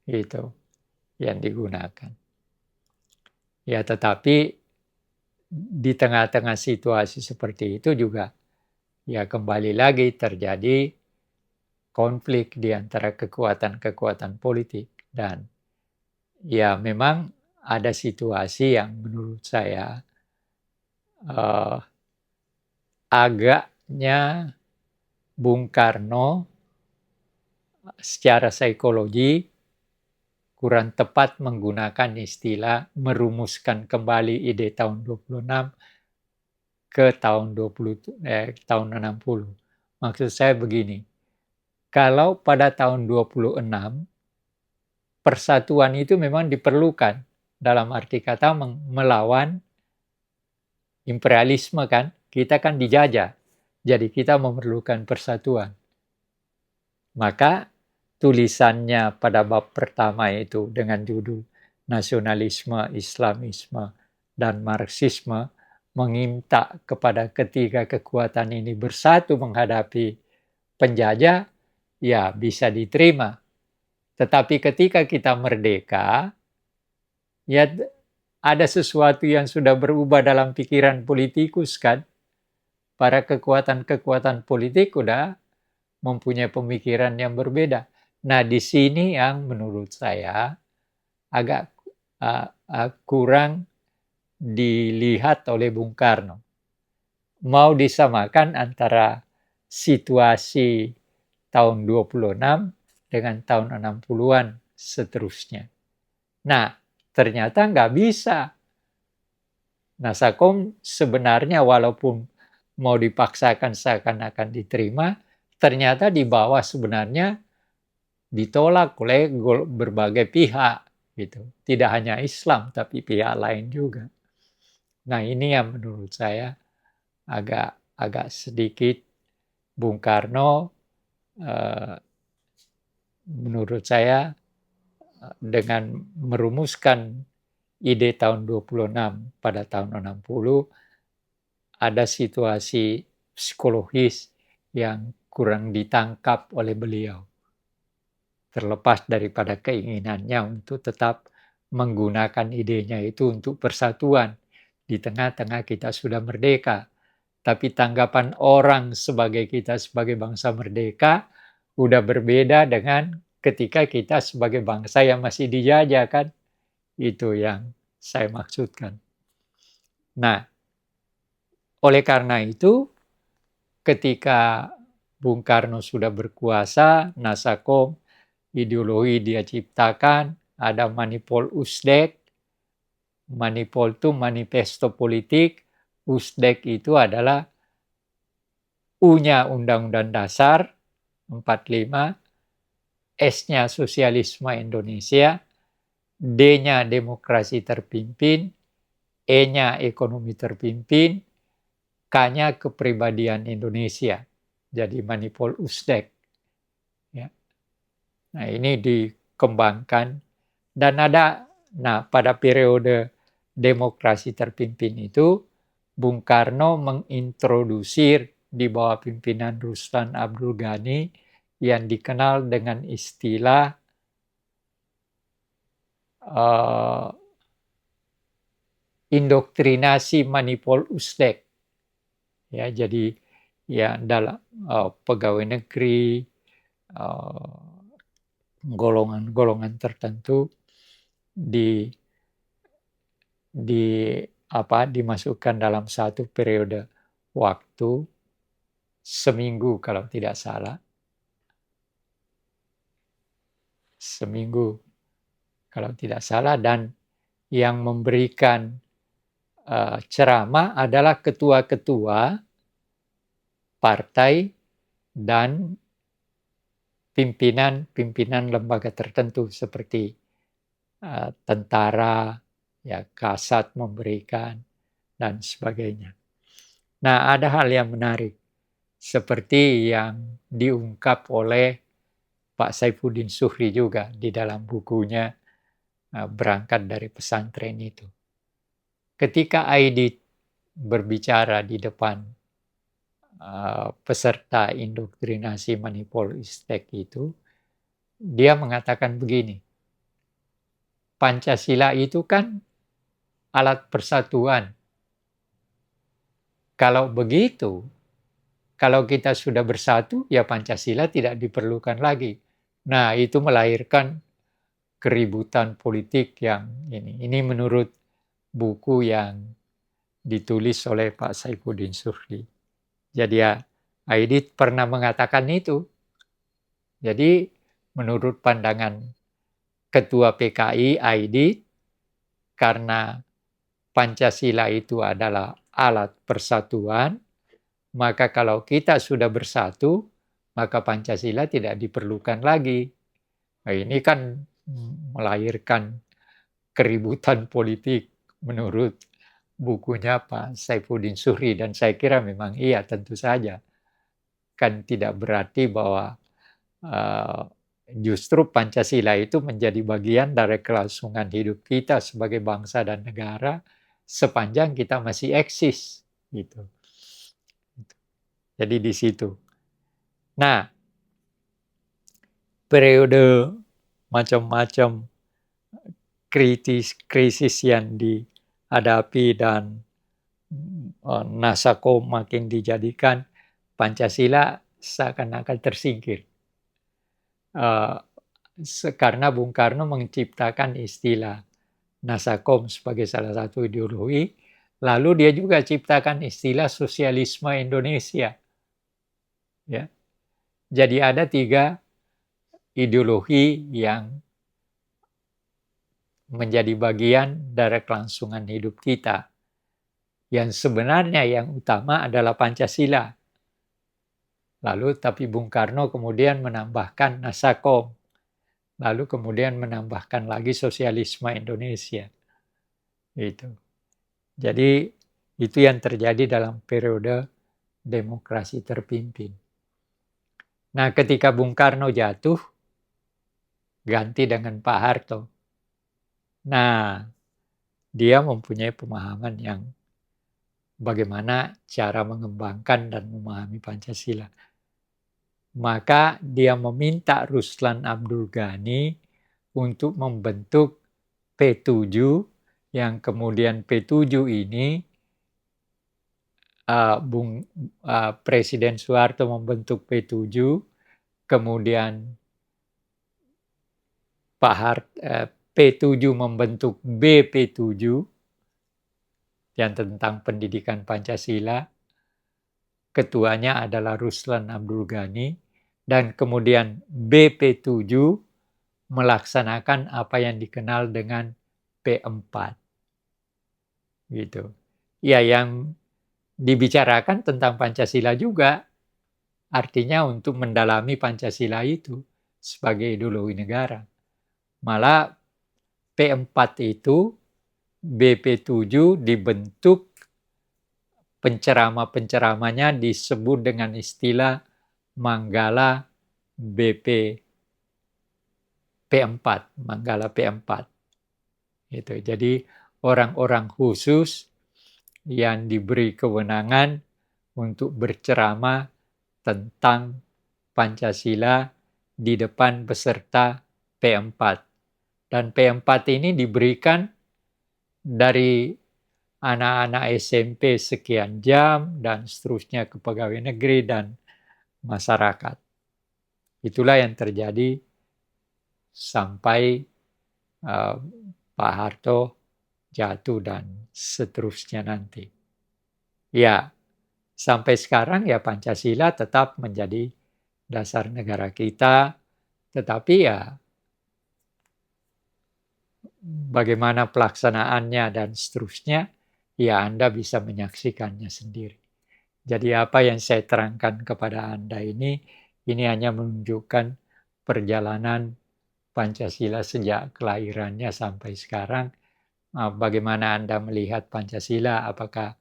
Itu yang digunakan. Ya, tetapi di tengah-tengah situasi seperti itu juga ya kembali lagi terjadi konflik di antara kekuatan-kekuatan politik. Dan ya memang ada situasi yang menurut saya agaknya Bung Karno secara psikologi kurang tepat menggunakan istilah merumuskan kembali ide tahun 26 ke tahun 60. Maksud saya begini, kalau pada tahun 26 persatuan itu memang diperlukan, dalam arti kata melawan imperialisme kan, kita kan dijajah, jadi kita memerlukan persatuan. Maka tulisannya pada bab pertama itu dengan judul Nasionalisme, Islamisme, dan Marxisme meminta kepada ketiga kekuatan ini bersatu menghadapi penjajah, ya bisa diterima. Tetapi ketika kita merdeka, ya ada sesuatu yang sudah berubah dalam pikiran politikus kan. para kekuatan-kekuatan politik udah mempunyai pemikiran yang berbeda. Nah, di sini yang menurut saya agak kurang dilihat oleh Bung Karno. Mau disamakan antara situasi tahun 26 dengan tahun 60-an seterusnya. Nah, ternyata nggak bisa. Nasakom sebenarnya walaupun mau dipaksakan seakan-akan diterima, ternyata di bawah sebenarnya ditolak oleh berbagai pihak gitu. Tidak hanya Islam tapi pihak lain juga. Nah, ini yang menurut saya agak sedikit Bung Karno menurut saya dengan merumuskan ide tahun 26 pada tahun 60 ada situasi psikologis yang kurang ditangkap oleh beliau. Terlepas daripada keinginannya untuk tetap menggunakan idenya itu untuk persatuan. Di tengah-tengah kita sudah merdeka. Tapi tanggapan orang sebagai kita sebagai bangsa merdeka udah berbeda dengan ketika kita sebagai bangsa yang masih dijajah kan. Itu yang saya maksudkan. Nah, oleh karena itu ketika Bung Karno sudah berkuasa, Nasakom, ideologi dia ciptakan, ada Manipol Usdek. Manipol itu manifesto politik, Usdek itu adalah U-nya Undang-Undang Dasar 45, S-nya Sosialisme Indonesia, D-nya Demokrasi Terpimpin, E-nya Ekonomi Terpimpin, K-nya Kepribadian Indonesia. Jadi Manipol Usdek. Ya. Nah, ini dikembangkan dan pada periode demokrasi terpimpin itu Bung Karno mengintrodusir di bawah pimpinan Ruslan Abdul Ghani yang dikenal dengan istilah indoktrinasi Manipol Usdek. Ya, jadi ya dalam pegawai negeri, golongan-golongan tertentu dimasukkan dalam satu periode waktu seminggu kalau tidak salah. Seminggu kalau tidak salah, dan yang memberikan ceramah adalah ketua-ketua partai dan pimpinan lembaga tertentu seperti tentara, ya Kasat memberikan dan sebagainya. Nah, ada hal yang menarik seperti yang diungkap oleh Pak Saifuddin Zuhri juga di dalam bukunya Berangkat dari Pesantren itu. Ketika Aidit berbicara di depan peserta indoktrinasi Manipol Usdek itu, dia mengatakan begini, Pancasila itu kan alat persatuan. Kalau begitu, kalau kita sudah bersatu, ya Pancasila tidak diperlukan lagi. Nah, itu melahirkan keributan politik yang ini. Ini menurut buku yang ditulis oleh Pak Saifuddin Zuhri. Jadi ya, Aidit pernah mengatakan itu. Jadi menurut pandangan Ketua PKI Aidit, karena Pancasila itu adalah alat persatuan, maka kalau kita sudah bersatu, maka Pancasila tidak diperlukan lagi. Nah, ini kan melahirkan keributan politik menurut bukunya Pak Saifuddin Zuhri, dan saya kira memang iya, tentu saja. Kan tidak berarti bahwa justru Pancasila itu menjadi bagian dari kelangsungan hidup kita sebagai bangsa dan negara sepanjang kita masih eksis gitu. Jadi di situ. Nah, periode macam-macam krisis yang dihadapi dan Nasako makin dijadikan, Pancasila seakan-akan tersingkir. Karena Bung Karno menciptakan istilah Nasakom sebagai salah satu ideologi, lalu dia juga ciptakan istilah sosialisme Indonesia. Ya. Jadi ada 3 ideologi yang menjadi bagian dari kelangsungan hidup kita. Yang sebenarnya yang utama adalah Pancasila. Lalu tapi Bung Karno kemudian menambahkan Nasakom. Lalu kemudian menambahkan lagi sosialisme Indonesia. Itu. Jadi itu yang terjadi dalam periode demokrasi terpimpin. Nah, ketika Bung Karno jatuh, ganti dengan Pak Harto. Nah, dia mempunyai pemahaman yang bagaimana cara mengembangkan dan memahami Pancasila. Maka dia meminta Ruslan Abdul Ghani untuk membentuk P7, yang kemudian P7 ini Presiden Soeharto membentuk P7, kemudian P7 membentuk BP7 yang tentang pendidikan Pancasila. Ketuanya adalah Ruslan Abdul Ghani, dan kemudian BP7 melaksanakan apa yang dikenal dengan P4. Gitu. Ya, yang dibicarakan tentang Pancasila juga, artinya untuk mendalami Pancasila itu sebagai ideologi negara. Malah P4 itu, BP7 dibentuk, penceramah-penceramahnya disebut dengan istilah Manggala P4, Manggala P4. Gitu. Jadi orang-orang khusus yang diberi kewenangan untuk berceramah tentang Pancasila di depan peserta P4. Dan P4 ini diberikan dari anak-anak SMP sekian jam dan seterusnya ke pegawai negeri dan masyarakat. Itulah yang terjadi sampai Pak Harto jatuh dan seterusnya nanti. Ya, sampai sekarang ya Pancasila tetap menjadi dasar negara kita, tetapi ya bagaimana pelaksanaannya dan seterusnya, ya Anda bisa menyaksikannya sendiri. Jadi apa yang saya terangkan kepada Anda ini hanya menunjukkan perjalanan Pancasila sejak kelahirannya sampai sekarang. Bagaimana Anda melihat Pancasila, apakah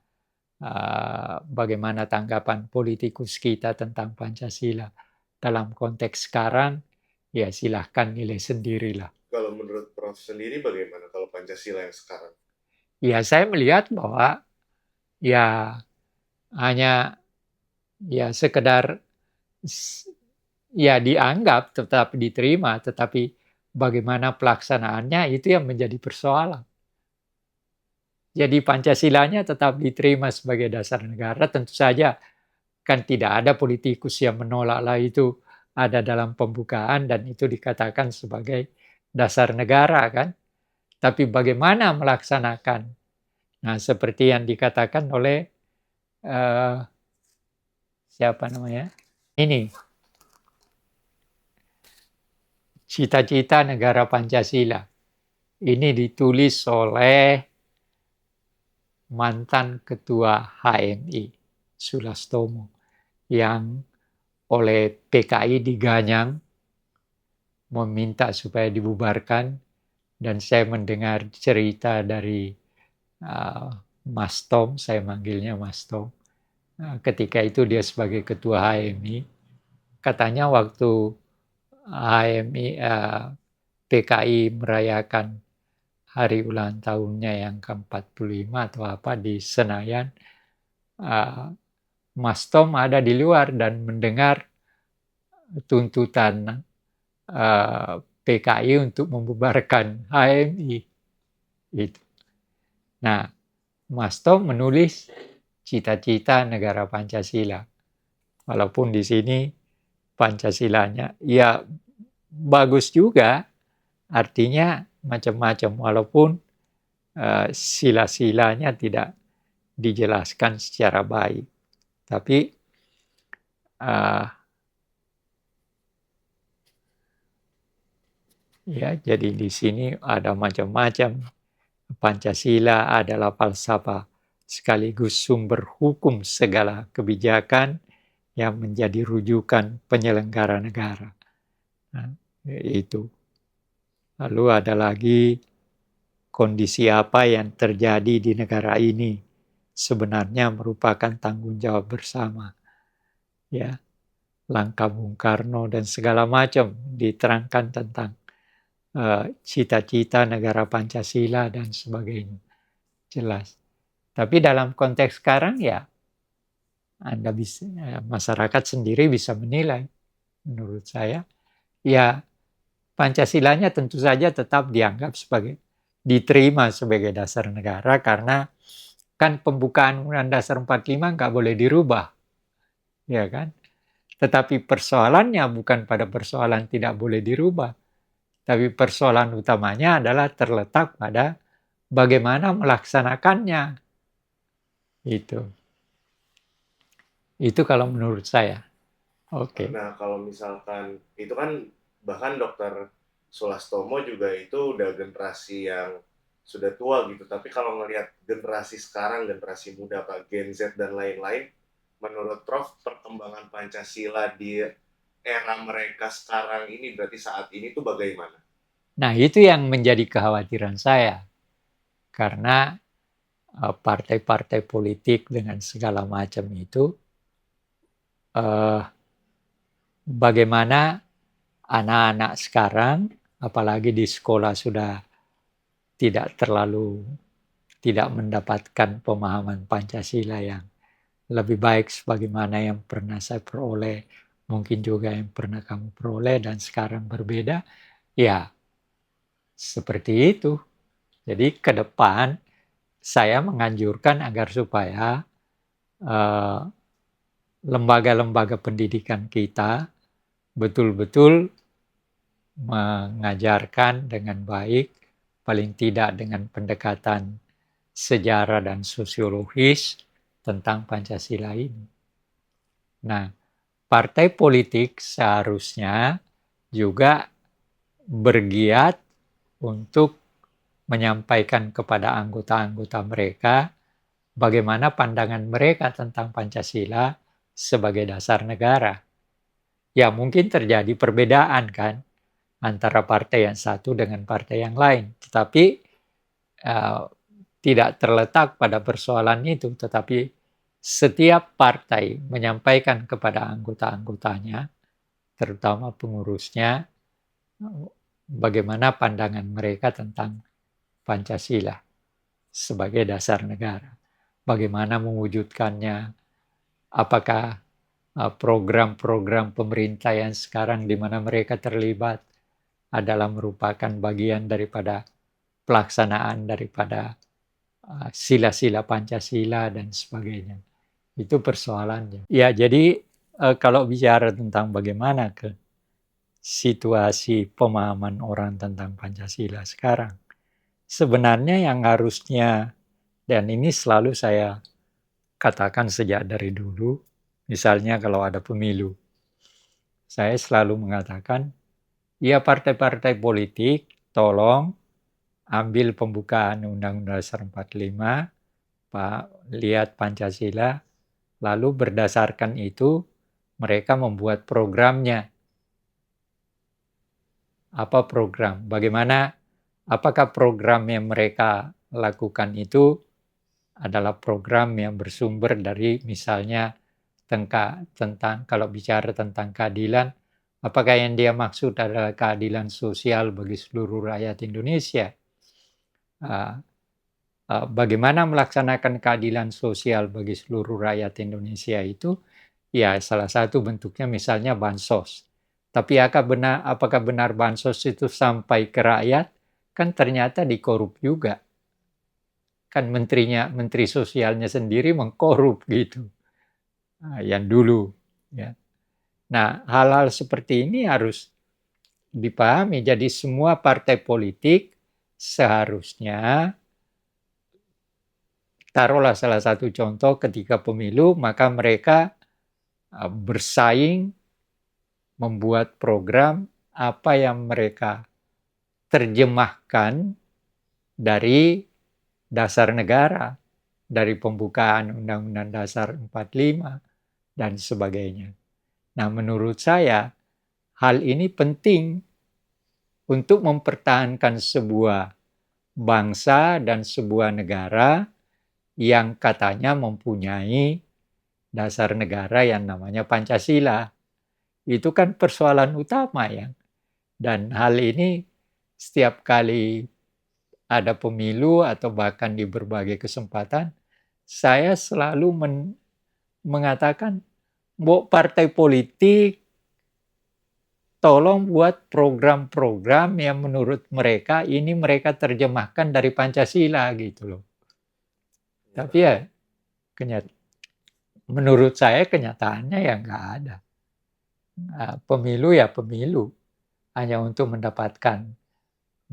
bagaimana tanggapan politikus kita tentang Pancasila dalam konteks sekarang, ya silahkan nilai sendirilah. Kalau menurut Prof sendiri bagaimana kalau Pancasila yang sekarang? Ya, saya melihat bahwa ya hanya ya sekedar ya dianggap tetap diterima, tetapi bagaimana pelaksanaannya itu yang menjadi persoalan. Jadi Pancasilanya tetap diterima sebagai dasar negara, tentu saja kan tidak ada politikus yang menolaklah itu ada dalam pembukaan dan itu dikatakan sebagai dasar negara kan. Tapi bagaimana melaksanakan? Nah, seperti yang dikatakan oleh siapa namanya? Ini Cita-cita Negara Pancasila. Ini ditulis oleh mantan ketua HMI, Sulastomo, yang oleh PKI diganyang meminta supaya dibubarkan, dan saya mendengar cerita dari Mas Tom, saya manggilnya Mas Tom, ketika itu dia sebagai ketua HMI, katanya waktu HMI PKI merayakan hari ulang tahunnya yang ke-45 atau apa di Senayan, Mas Tom ada di luar dan mendengar tuntutan PKI untuk membubarkan HMI. Itu. Nah, Masto menulis cita-cita negara Pancasila. Walaupun di sini Pancasilanya ya bagus juga, artinya macam-macam walaupun sila-silanya tidak dijelaskan secara baik. Tapi ya jadi di sini ada macam-macam. Pancasila adalah falsafah sekaligus sumber hukum segala kebijakan yang menjadi rujukan penyelenggara negara. Nah, itu. Lalu ada lagi kondisi apa yang terjadi di negara ini sebenarnya merupakan tanggung jawab bersama. Ya, langkah Bung Karno dan segala macam diterangkan tentang cita-cita negara Pancasila dan sebagainya. Jelas. Tapi dalam konteks sekarang ya Anda bisa, masyarakat sendiri bisa menilai. Menurut saya, ya Pancasilanya tentu saja tetap dianggap sebagai diterima sebagai dasar negara karena kan pembukaan Undang-Undang Dasar 45 nggak boleh dirubah, ya kan? Tetapi persoalannya bukan pada persoalan tidak boleh dirubah, tapi persoalan utamanya adalah terletak pada bagaimana melaksanakannya. Itu kalau menurut saya. Oke. Nah, kalau misalkan itu kan bahkan Dokter Sulastomo juga itu udah generasi yang sudah tua gitu. Tapi kalau ngelihat generasi sekarang, generasi muda, Pak, Gen Z dan lain-lain, menurut Prof, perkembangan Pancasila di era mereka sekarang ini, berarti saat ini tuh bagaimana? Nah, itu yang menjadi kekhawatiran saya. Karena partai-partai politik dengan segala macam itu, bagaimana anak-anak sekarang, apalagi di sekolah sudah tidak mendapatkan pemahaman Pancasila yang lebih baik sebagaimana yang pernah saya peroleh, mungkin juga yang pernah kamu peroleh dan sekarang berbeda, ya seperti itu. Jadi ke depan saya menganjurkan agar supaya lembaga-lembaga pendidikan kita betul-betul mengajarkan dengan baik, paling tidak dengan pendekatan sejarah dan sosiologis tentang Pancasila ini. Nah, partai politik seharusnya juga bergiat untuk menyampaikan kepada anggota-anggota mereka bagaimana pandangan mereka tentang Pancasila sebagai dasar negara. Ya mungkin terjadi perbedaan kan antara partai yang satu dengan partai yang lain. Tetapi tidak terletak pada persoalan itu, tetapi setiap partai menyampaikan kepada anggota-anggotanya, terutama pengurusnya, bagaimana pandangan mereka tentang Pancasila sebagai dasar negara. Bagaimana mewujudkannya, apakah program-program pemerintah yang sekarang di mana mereka terlibat adalah merupakan bagian daripada pelaksanaan daripada sila-sila Pancasila dan sebagainya. Itu persoalannya. Ya, jadi kalau bicara tentang bagaimana situasi pemahaman orang tentang Pancasila sekarang, sebenarnya yang harusnya, dan ini selalu saya katakan sejak dari dulu, misalnya kalau ada pemilu, saya selalu mengatakan, ya partai-partai politik tolong ambil pembukaan Undang-Undang Dasar 45, Pak, lihat Pancasila, lalu berdasarkan itu mereka membuat programnya. Apa program? Bagaimana, apakah program yang mereka lakukan itu adalah program yang bersumber dari misalnya tentang kalau bicara tentang keadilan, apakah yang dia maksud adalah keadilan sosial bagi seluruh rakyat Indonesia? Bagaimana melaksanakan keadilan sosial bagi seluruh rakyat Indonesia itu? Ya, salah satu bentuknya misalnya bansos. Tapi apakah benar bansos itu sampai ke rakyat? Kan ternyata dikorup juga. kan menteri sosialnya sendiri mengkorup gitu. Nah, yang dulu ya. Nah, hal-hal seperti ini harus dipahami. Jadi semua partai politik seharusnya, taruhlah salah satu contoh ketika pemilu, maka mereka bersaing membuat program apa yang mereka terjemahkan dari dasar negara, dari pembukaan Undang-Undang Dasar 45 dan sebagainya. Nah, menurut saya hal ini penting untuk mempertahankan sebuah bangsa dan sebuah negara yang katanya mempunyai dasar negara yang namanya Pancasila. Itu kan persoalan utama ya. Dan hal ini setiap kali ada pemilu atau bahkan di berbagai kesempatan, saya selalu mengatakan, partai politik tolong buat program-program yang menurut mereka ini mereka terjemahkan dari Pancasila gitu loh. Tapi ya menurut saya kenyataannya ya nggak ada. Nah, pemilu ya pemilu, hanya untuk mendapatkan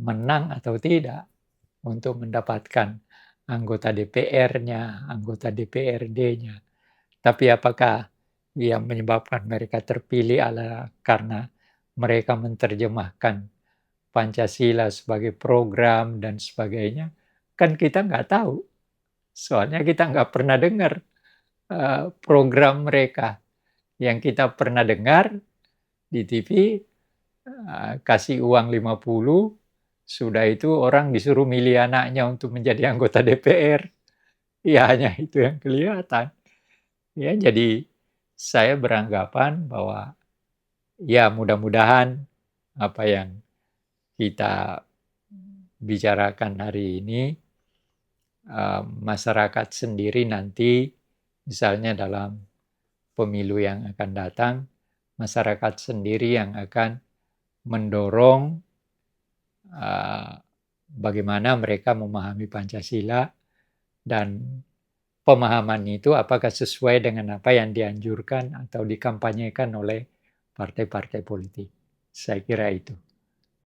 menang atau tidak, untuk mendapatkan anggota DPR-nya, anggota DPRD-nya. Tapi apakah yang menyebabkan mereka terpilih adalah karena mereka menerjemahkan Pancasila sebagai program dan sebagainya? Kan kita nggak tahu. Soalnya kita nggak pernah dengar program mereka. Yang kita pernah dengar di TV, kasih uang 50, sudah itu orang disuruh milih anaknya untuk menjadi anggota DPR. Ya hanya itu yang kelihatan. Ya, jadi saya beranggapan bahwa ya mudah-mudahan apa yang kita bicarakan hari ini, masyarakat sendiri nanti misalnya dalam pemilu yang akan datang, masyarakat sendiri yang akan mendorong bagaimana mereka memahami Pancasila, dan pemahaman itu apakah sesuai dengan apa yang dianjurkan atau dikampanyekan oleh partai-partai politik. Saya kira itu.